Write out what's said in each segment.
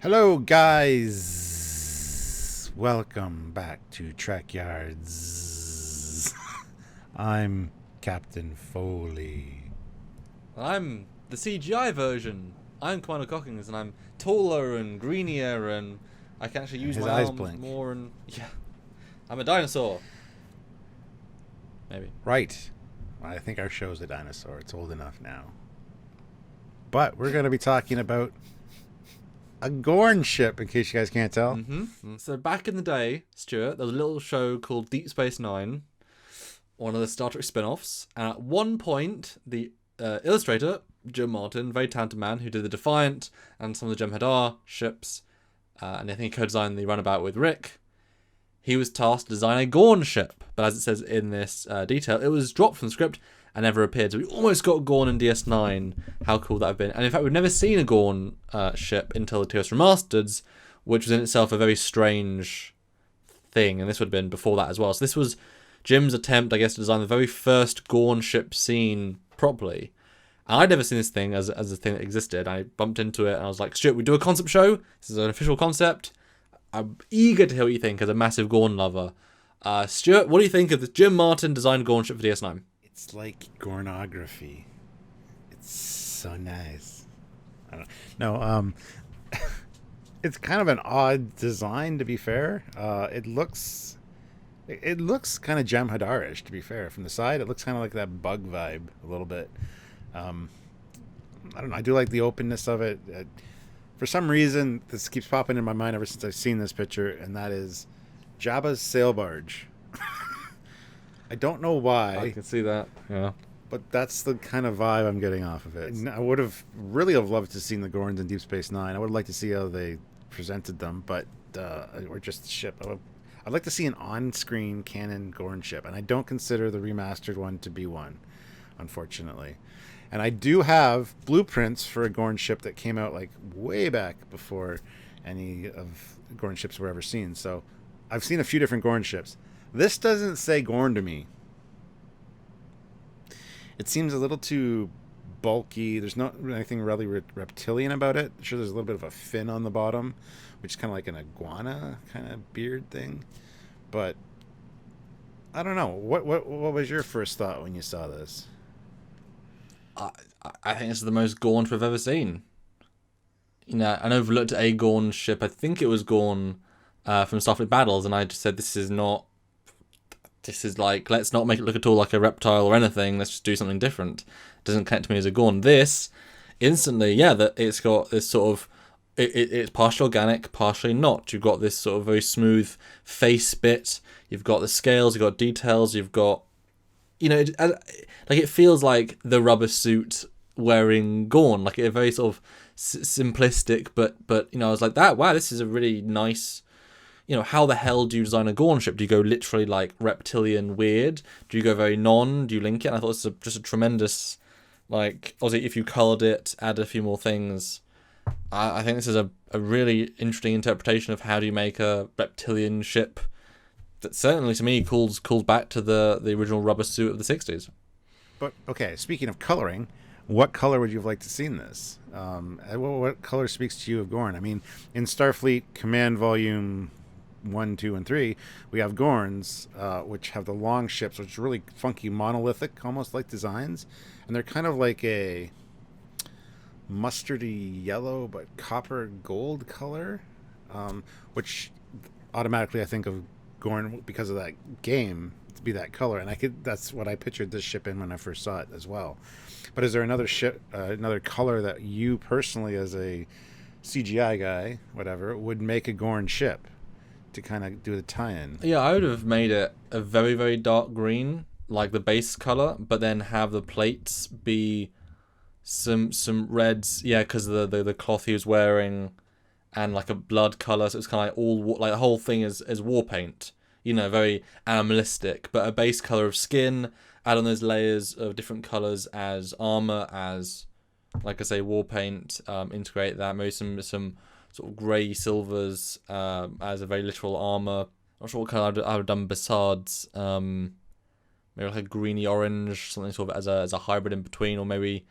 Hello, guys. Welcome back to Trekyards. I'm Captain Foley. I'm the CGI version. I'm Commander Cockings, and I'm taller and greenier, and I can actually use His my eyes arms blink. more. And yeah, I'm a dinosaur. Maybe. Right. I think our show's a dinosaur. It's old enough now. But we're going to be talking about a Gorn ship, in case you guys can't tell. So back in the day, Stuart, there was a little show called Deep Space Nine, one of the Star Trek spin-offs, and at one point, the illustrator, Jim Martin, very talented man who did the Defiant and some of the Jem'Hadar ships, and I think he co-designed the Runabout with Rick. He was tasked to design a Gorn ship, but as it says in this detail, it was dropped from the script and never appeared. So we almost got Gorn in DS9. How cool that would have been. And in fact, we've never seen a Gorn ship until the TOS Remastered, which was in itself a very strange thing, and this would have been before that as well. So this was Jim's attempt, I guess, to design the very first Gorn ship seen properly. And I'd never seen this thing as a thing that existed. I bumped into it and I was like, Stuart, we do a concept show. This is an official concept. I'm eager to hear what you think as a massive Gorn lover. Stuart, what do you think of the Jim Martin designed Gorn ship for DS9? It's like Gornography. It's so nice. I don't know. It's kind of an odd design, to be fair. It looks kind of Jem'Hadar-ish, to be fair. From the side, it looks kind of like that bug vibe a little bit. I don't know. I do like the openness of it. For some reason, this keeps popping in my mind ever since I've seen this picture, and that is Jabba's sail barge. I don't know why. I can see that, yeah. But that's the kind of vibe I'm getting off of it. I would have really loved to see the Gorns in Deep Space Nine. I would like to see how they presented them, but or just the ship. I'd like to see an on-screen canon Gorn ship, and I don't consider the remastered one to be one, unfortunately. And I do have blueprints for a Gorn ship that came out like way back before any of Gorn ships were ever seen. So I've seen a few different Gorn ships. This doesn't say Gorn to me. It seems a little too bulky. There's not anything really reptilian about it. Sure, there's a little bit of a fin on the bottom, which is kind of like an iguana kind of beard thing. But I don't know. What was your first thought when you saw this? I think this is the most Gorn we've ever seen. You know, I know we've looked at a Gorn ship. I think it was Gorn from Starfleet Battles, and I just said, this is like, let's not make it look at all like a reptile or anything. Let's just do something different. It doesn't connect to me as a Gorn. This, instantly, yeah, that it's got this sort of, it's partially organic, partially not. You've got this sort of very smooth face bit. You've got the scales, you've got details, you've got, you know, it feels like the rubber suit wearing Gorn, like a very sort of simplistic, but you know, I was like, wow, this is a really nice. You know, how the hell do you design a Gorn ship? Do you go literally like reptilian weird? Do you go very non? Do you link it? And I thought this was just a tremendous, like, obviously if you coloured it, add a few more things. I think this is a really interesting interpretation of how do you make a reptilian ship that certainly to me calls back to the original rubber suit of the 60s. But okay, speaking of coloring, what color would you have liked to see in this? What color speaks to you of Gorn? I mean, in Starfleet Command Volume 1, 2, and 3, we have Gorns, which have the long ships, which are really funky, monolithic, almost like designs, and they're kind of like a mustardy yellow but copper gold color, which automatically I think of Gorn because of that game to be that color, and that's what I pictured this ship in when I first saw it as well. But is there another ship, another color that you personally, as a CGI guy, whatever, would make a Gorn ship to kind of do the tie-in? Yeah, I would have made it a very, very dark green, like the base color, but then have the plates be some reds, yeah, because of the cloth he was wearing, and like a blood color, so it's kind of like all like the whole thing is war paint, you know, very animalistic, but a base color of skin, add on those layers of different colors as armor, as, like I say, war paint, integrate that, maybe some sort of grey silvers as a very literal armor. Not sure what colour I would have done besides. Maybe like a greeny orange, something sort of as a hybrid in between, or maybe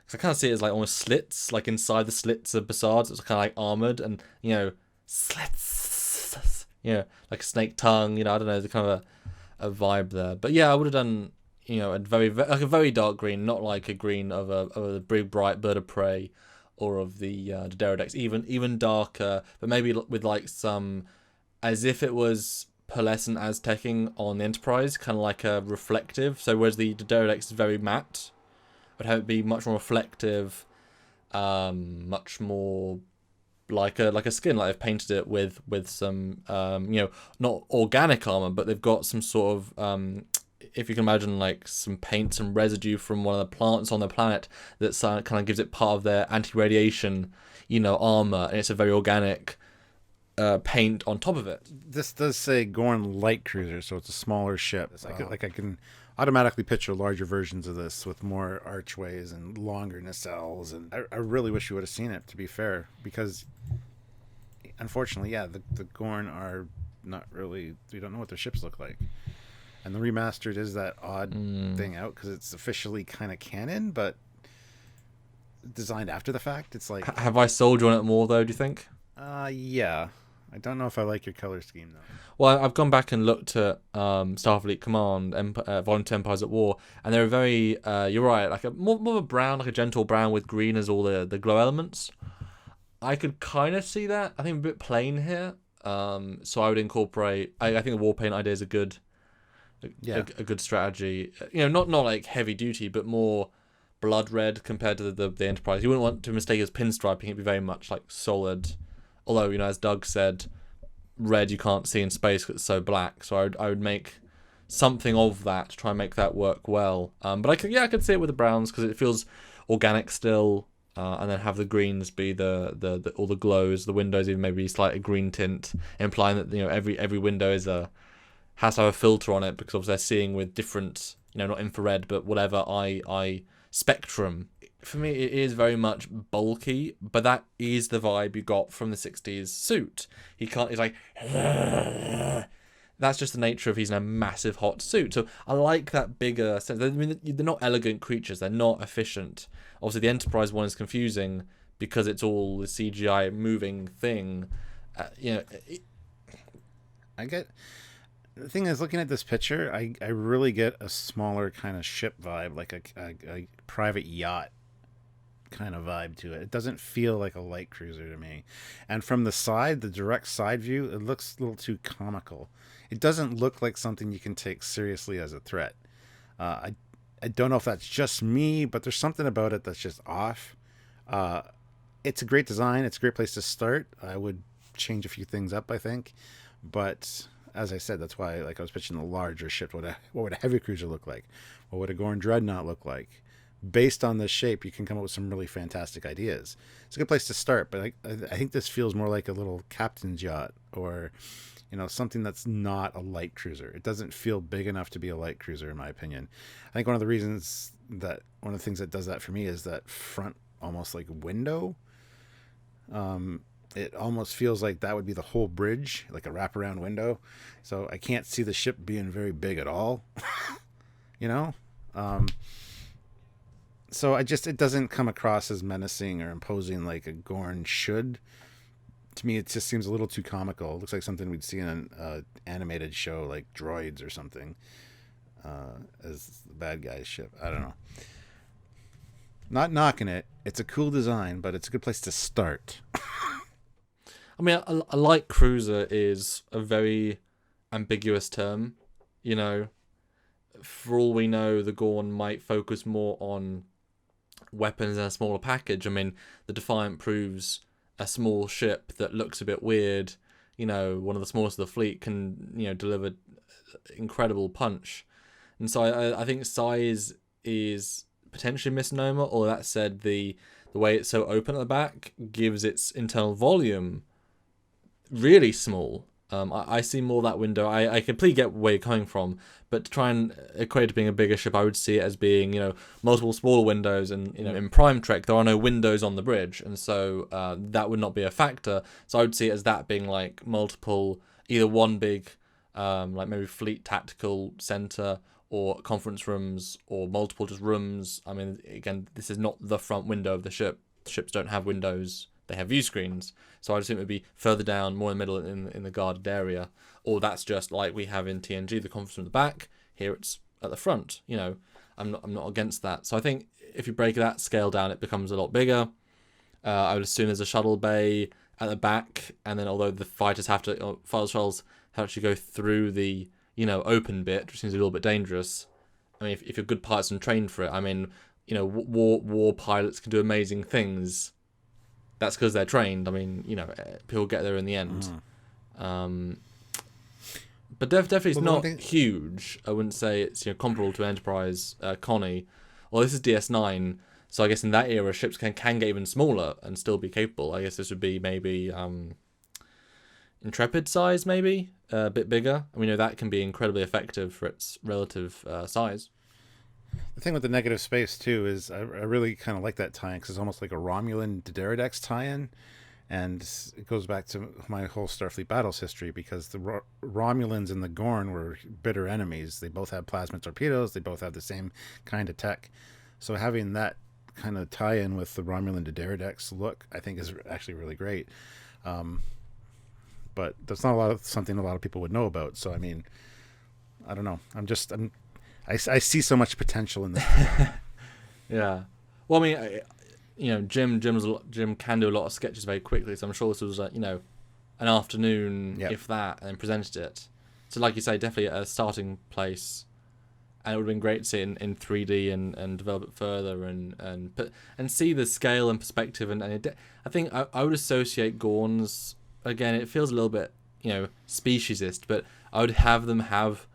'Cause I kind of see it as like almost slits, like inside the slits of Bassards, it's kind of like armored and slits, like a snake tongue. I don't know, there's kind of a vibe there. But yeah, I would have done a like a very dark green, not like a green of a big bright bird of prey, or of the Pterodex, even darker, but maybe with like some, as if it was pearlescent Aztecing on the Enterprise, kind of like a reflective. So whereas the Pterodex is very matte, I'd have it be much more reflective, much more like a skin, like they've painted it with some not organic armor, but they've got some sort of if you can imagine like some paint, some residue from one of the plants on the planet that kind of gives it part of their anti-radiation armor, and it's a very organic paint on top of it. This does say Gorn light cruiser, so it's a smaller ship. I can automatically picture larger versions of this with more archways and longer nacelles, and I really wish you would have seen it, to be fair, because unfortunately, the Gorn are not really, we don't know what their ships look like. And the remastered is that odd thing out because it's officially kind of canon, but designed after the fact. It's like, have I sold you on it more though, do you think? Yeah. I don't know if I like your color scheme though. Well, I've gone back and looked at Starfleet Command, Volume 2 Empires at War, and they're very, you're right, like a more of a brown, like a gentle brown with green as all the glow elements. I could kind of see that. I think I'm a bit plain here. So I would incorporate, I think the war paint idea is a good strategy. Not like heavy duty, but more blood red compared to the Enterprise. You wouldn't want to mistake it as pinstriping. It'd be very much like solid. Although, as Doug said, red you can't see in space because it's so black. So I would make something of that to try and make that work well. But I could see it with the browns because it feels organic still. And then have the greens be the all the glows, the windows even maybe slightly green tint, implying that every window has to have a filter on it because obviously they're seeing with different not infrared but whatever eye spectrum. For me, it is very much bulky, but that is the vibe you got from the 60s suit. He's like, that's just the nature of he's in a massive hot suit. So I like that bigger sense. I mean, they're not elegant creatures. They're not efficient. Obviously, the Enterprise one is confusing because it's all the CGI moving thing. I get... The thing is, looking at this picture, I really get a smaller kind of ship vibe, like a private yacht kind of vibe to it. It doesn't feel like a light cruiser to me. And from the side, the direct side view, it looks a little too comical. It doesn't look like something you can take seriously as a threat. I don't know if that's just me, but there's something about it that's just off. It's a great design. It's a great place to start. I would change a few things up, I think. But as I said, that's why I was pitching the larger ship. What would a heavy cruiser look like? What would a Gorn dreadnought look like? Based on this shape, you can come up with some really fantastic ideas. It's a good place to start, but I think this feels more like a little captain's yacht or something that's not a light cruiser. It doesn't feel big enough to be a light cruiser, in my opinion. I think one of the things that does that for me is that front almost like window. It almost feels like that would be the whole bridge, like a wraparound window. So I can't see the ship being very big at all. So it doesn't come across as menacing or imposing like a Gorn should. To me, it just seems a little too comical. It looks like something we'd see in an animated show like Droids or something as the bad guy's ship. I don't know. Not knocking it. It's a cool design, but it's a good place to start. I mean, a light cruiser is a very ambiguous term. For all we know, the Gorn might focus more on weapons and a smaller package. I mean, the Defiant proves a small ship that looks a bit weird, one of the smallest of the fleet can, deliver incredible punch. And so I think size is potentially a misnomer, or that said, the way it's so open at the back gives its internal volume really small. I see more that window. I completely get where you're coming from, but to try and equate it to being a bigger ship, I would see it as being, multiple smaller windows, and in Prime Trek there are no windows on the bridge, and so that would not be a factor. So I would see it as that being like multiple, either one big, like maybe fleet tactical center, or conference rooms, or multiple just rooms. I mean, again, this is not the front window of the ship. Ships don't have windows; they have view screens. So I just think it would be further down, more in the middle, in the guarded area, or that's just like we have in TNG, the conference room at the back. Here it's at the front. You know, I'm not against that. So I think if you break that scale down, it becomes a lot bigger. I would assume there's a shuttle bay at the back, and then although the fighters have to, or fighter shuttles have to actually go through the, you know, open bit, which seems a little bit dangerous. I mean, if you're good pilots and trained for it, I mean, you know, war pilots can do amazing things. That's because they're trained. I mean, you know, people get there in the end. But definitely it's not huge. I wouldn't say it's, you know, comparable to Enterprise, Connie. Well, this is DS9, so I guess in that era ships can get even smaller and still be capable. I guess this would be maybe Intrepid size, maybe a bit bigger. And we know that can be incredibly effective for its relative size. The thing with the negative space too is I really kind of like that tie-in because it's almost like a Romulan Dideridex tie-in, and it goes back to my whole Starfleet battles history because the Romulans and the Gorn were bitter enemies. They both have plasma torpedoes. They both have the same kind of tech. So having that kind of tie-in with the Romulan Dideridex look, I think, is actually really great. But that's not something a lot of people would know about. So I mean, I don't know. I see so much potential in this. Yeah. Well, I mean, you know, Jim can do a lot of sketches very quickly, so I'm sure this was, you know, an afternoon, if that, and then presented it. So, like you say, definitely a starting place, and it would have been great to see it in 3D and develop it further and see the scale and perspective. I think I would associate Gorns, again, it feels a little bit, you know, speciesist, but I would have them have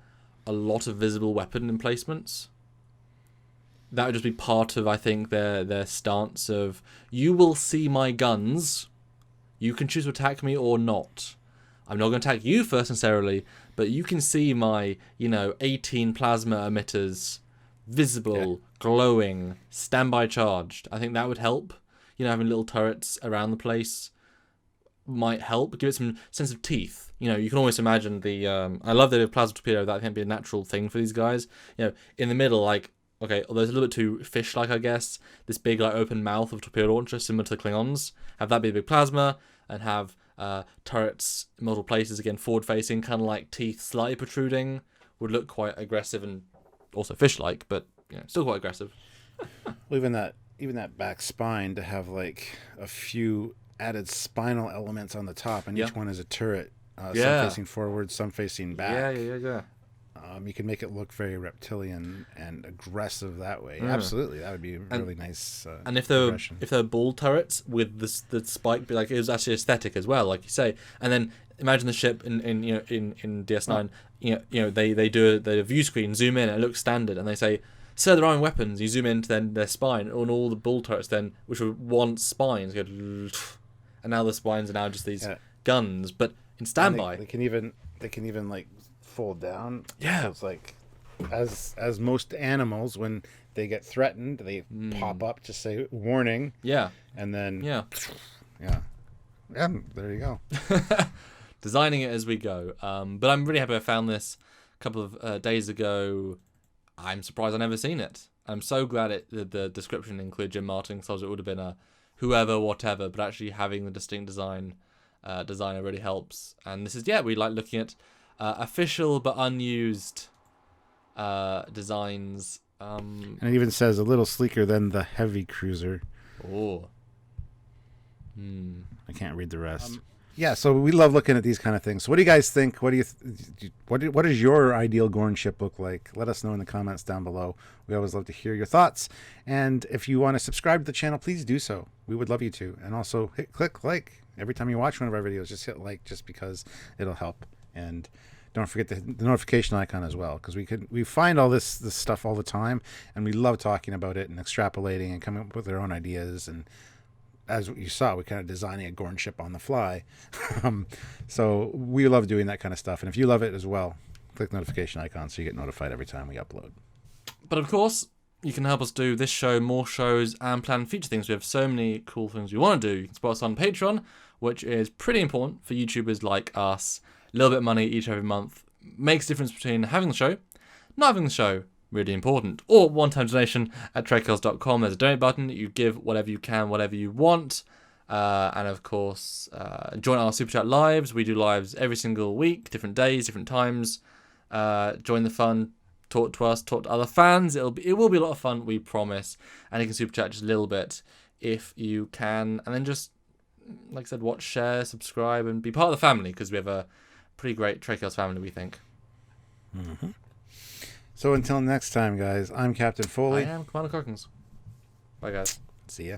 a lot of visible weapon emplacements. That would just be part of, I think, their stance of, you will see my guns, you can choose to attack me or not. I'm not going to attack you first necessarily, but you can see my, you know, 18 plasma emitters, visible, glowing, standby charged. I think that would help. You know, having little turrets around the place might help, give it some sense of teeth. You know, you can always imagine the I love the plasma torpedo. That can be a natural thing for these guys. You know, in the middle, like, okay, although it's a little bit too fish-like, I guess, this big, like, open mouth of torpedo launcher, similar to the Klingons, have that be a big plasma, and have turrets in multiple places, again, forward-facing, kind of like teeth slightly protruding, would look quite aggressive and also fish-like, but, you know, still quite aggressive. Well, even that back spine to have, like, a few added spinal elements on the top, and each one is a turret. Some facing forward, some facing back. Yeah. You can make it look very reptilian and aggressive that way. Absolutely, that would be really nice. And if they're ball turrets with the spike, be like, it was actually aesthetic as well, like you say. And then imagine the ship in DS9. You know they do a view screen, zoom in, and it looks standard, and they say, "Sir, there are weapons." You zoom into then their spine, and all the ball turrets then, which were once spines, go, and now the spines are now just these guns, but in standby. They can even like fold down. Yeah. So it's like, as most animals, when they get threatened, they pop up to say warning. Yeah. And then yeah, there you go. Designing it as we go. But I'm really happy I found this a couple of days ago. I'm surprised I've never seen it. I'm so glad the description included Jim Martin, because it would have been a whoever, whatever, but actually having the distinct designer really helps. And this is, we like looking at official but unused designs. And it even says a little sleeker than the heavy cruiser. Oh. I can't read the rest. So we love looking at these kind of things. So what do you guys think? What does your ideal Gorn ship look like? Let us know in the comments down below. We always love to hear your thoughts. And if you want to subscribe to the channel, please do so. We would love you to. And also click like every time you watch one of our videos. Just hit like, just because it'll help. And don't forget the notification icon as well, because we find all this stuff all the time, and we love talking about it and extrapolating and coming up with our own ideas. And as you saw, we're kind of designing a Gorn ship on the fly. So we love doing that kind of stuff. And if you love it as well, click the notification icon so you get notified every time we upload. But of course, you can help us do this show, more shows, and plan future things. We have so many cool things we want to do. You can support us on Patreon, which is pretty important for YouTubers like us. A little bit of money each every month makes a difference between having the show, not having the show, really important. Or one-time donation at Trekyards.com. There's a donate button. You give whatever you can, whatever you want. And of course, join our Super Chat lives. We do lives every single week, different days, different times. Join the fun. Talk to us, talk to other fans. It will be a lot of fun, we promise. And you can Super Chat just a little bit if you can. And then just, like I said, watch, share, subscribe, and be part of the family, because we have a pretty great Trekyards family, we think. Mm-hmm. So until next time, guys, I'm Captain Foley. I am Commander Crockins. Bye, guys. See ya.